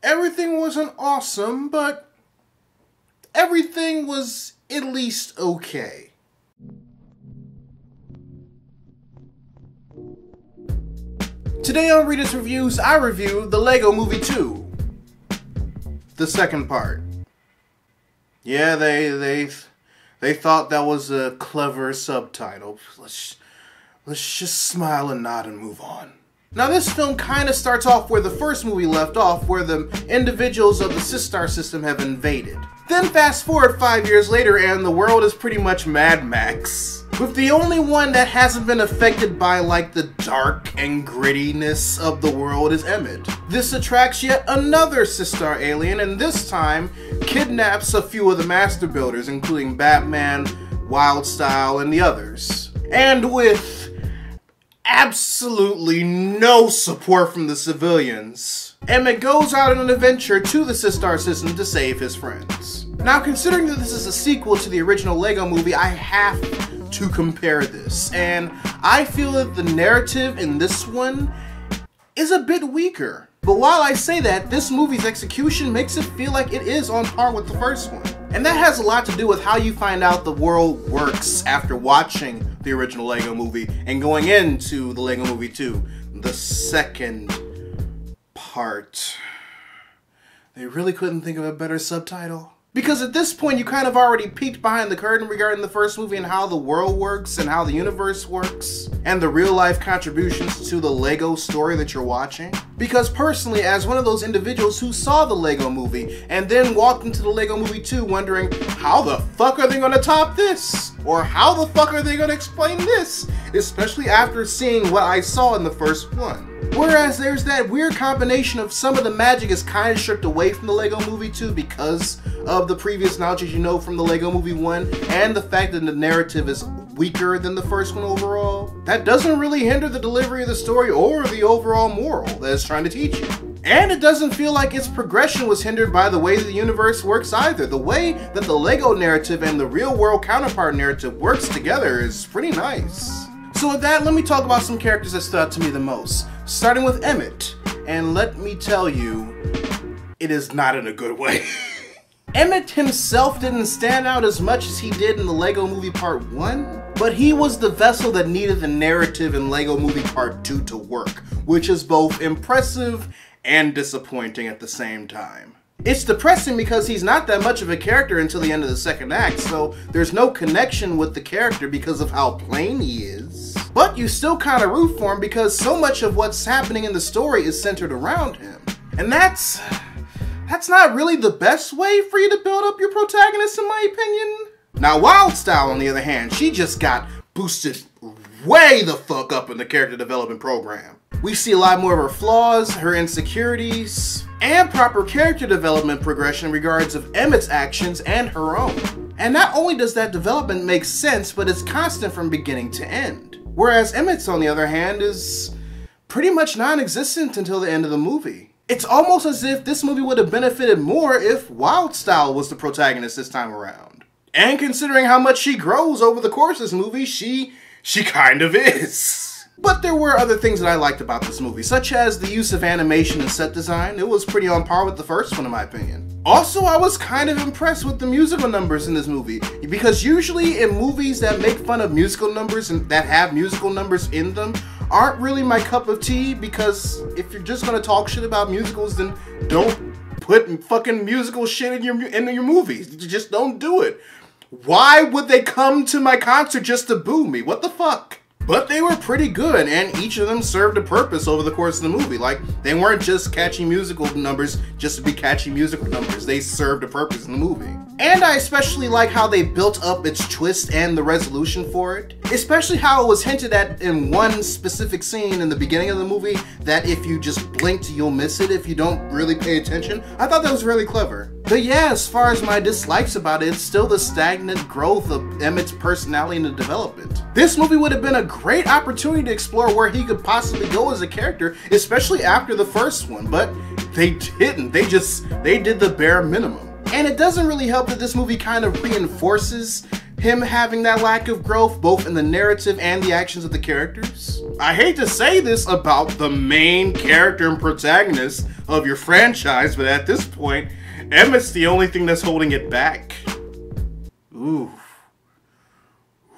Everything wasn't awesome, but everything was at least okay. Today on Readus Reviews, I review the Lego Movie 2. The second part. Yeah, they thought that was a clever subtitle. Let's just smile and nod and move on. Now this film kind of starts off where the first movie left off, where the individuals of the Centaur system have invaded. Then fast forward 5 years later and the world is pretty much Mad Max. With the only one that hasn't been affected by like the dark and grittiness of the world is Emmett. This attracts yet another Centaur alien and this time kidnaps a few of the Master Builders, including Batman, Wildstyle, and the others. And with absolutely no support from the civilians, Emmett goes out on an adventure to the Centaur system to save his friends. Now, considering that this is a sequel to the original Lego movie, I have to compare this, and I feel that the narrative in this one is a bit weaker. But while I say that, this movie's execution makes it feel like it is on par with the first one. And that has a lot to do with how you find out the world works after watching the original Lego movie and going into the Lego Movie 2, the second part. They really couldn't think of a better subtitle? Because at this point you kind of already peeked behind the curtain regarding the first movie and how the world works and how the universe works and the real life contributions to the Lego story that you're watching. Because personally, as one of those individuals who saw the Lego movie and then walked into the Lego Movie 2 wondering how the fuck are they gonna top this? Or how the fuck are they gonna explain this? Especially after seeing what I saw in the first one. Whereas there's that weird combination of some of the magic is kind of stripped away from the Lego Movie 2 because of the previous knowledge you know from the Lego Movie 1 and the fact that the narrative is weaker than the first one overall. That doesn't really hinder the delivery of the story or the overall moral that it's trying to teach you. And it doesn't feel like its progression was hindered by the way the universe works either. The way that the Lego narrative and the real world counterpart narrative works together is pretty nice. So with that, let me talk about some characters that stood out to me the most. Starting with Emmett, and let me tell you, it is not in a good way. Emmett himself didn't stand out as much as he did in the Lego Movie Part 1, but he was the vessel that needed the narrative in Lego Movie Part 2 to work, which is both impressive and disappointing at the same time. It's depressing because he's not that much of a character until the end of the second act, so there's no connection with the character because of how plain he is. But you still kind of root for him because so much of what's happening in the story is centered around him. And that's not really the best way for you to build up your protagonist, in my opinion. Now Wildstyle, on the other hand, she just got boosted way the fuck up in the character development program. We see a lot more of her flaws, her insecurities, and proper character development progression in regards of Emmett's actions and her own. And not only does that development make sense, but it's constant from beginning to end. Whereas Emmett's, on the other hand, is pretty much non-existent until the end of the movie. It's almost as if this movie would have benefited more if Wildstyle was the protagonist this time around. And considering how much she grows over the course of this movie, she kind of is. But there were other things that I liked about this movie, such as the use of animation and set design. It was pretty on par with the first one, in my opinion. Also, I was kind of impressed with the musical numbers in this movie, because usually in movies that make fun of musical numbers and that have musical numbers in them aren't really my cup of tea, because if you're just gonna talk shit about musicals, then don't put fucking musical shit in your movies. Just don't do it. Why would they come to my concert just to boo me? What the fuck? But they were pretty good, and each of them served a purpose over the course of the movie. Like, they weren't just catchy musical numbers just to be catchy musical numbers. They served a purpose in the movie. And I especially like how they built up its twist and the resolution for it. Especially how it was hinted at in one specific scene in the beginning of the movie that if you just blinked, you'll miss it if you don't really pay attention. I thought that was really clever. But yeah, as far as my dislikes about it, it's still the stagnant growth of Emmett's personality and the development. This movie would have been a great opportunity to explore where he could possibly go as a character, especially after the first one, but they didn't. They did the bare minimum. And it doesn't really help that this movie kind of reinforces him having that lack of growth both in the narrative and the actions of the characters. I hate to say this about the main character and protagonist of your franchise, but at this point, Emmett's the only thing that's holding it back. Ooh.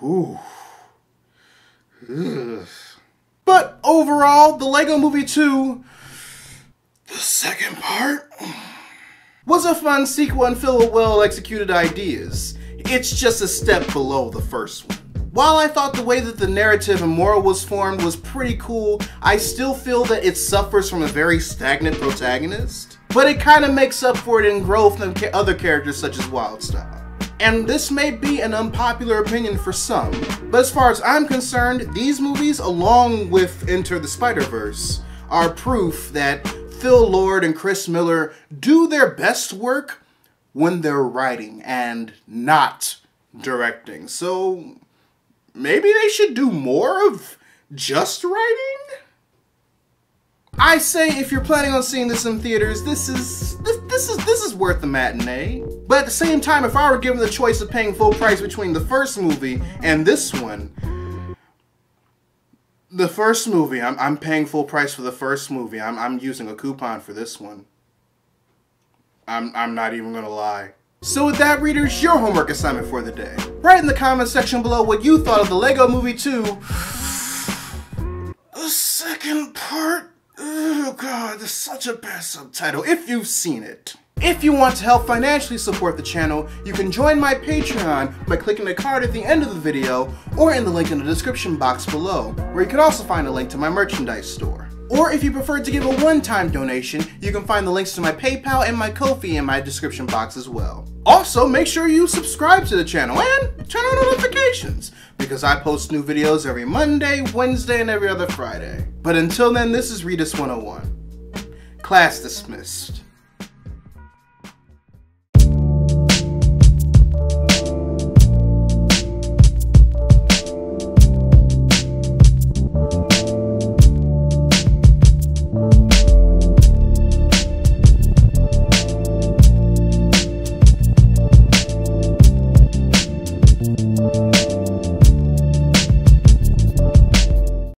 Ooh. Ugh. But overall, the Lego Movie 2, the second part, was a fun sequel and filled with well-executed ideas. It's just a step below the first one. While I thought the way that the narrative and moral was formed was pretty cool, I still feel that it suffers from a very stagnant protagonist. But it kind of makes up for it in growth and other characters such as Wildstyle. And this may be an unpopular opinion for some, but as far as I'm concerned, these movies, along with Enter the Spider-Verse, are proof that Phil Lord and Chris Miller do their best work when they're writing and not directing. So maybe they should do more of just writing? I say if you're planning on seeing this in theaters, this is worth the matinee. But at the same time, if I were given the choice of paying full price between the first movie and this one, the first movie, I'm paying full price for the first movie. I'm using a coupon for this one. I'm not even gonna lie. So with that, readers, your homework assignment for the day. Write in the comment section below what you thought of the Lego Movie 2, the second part. Oh god, there's such a bad subtitle, if you've seen it. If you want to help financially support the channel, you can join my Patreon by clicking the card at the end of the video or in the link in the description box below, where you can also find a link to my merchandise store. Or if you prefer to give a one-time donation, you can find the links to my PayPal and my Ko-fi in my description box as well. Also, make sure you subscribe to the channel and turn on notifications, because I post new videos every Monday, Wednesday, and every other Friday. But until then, this is Readus 101. Class dismissed.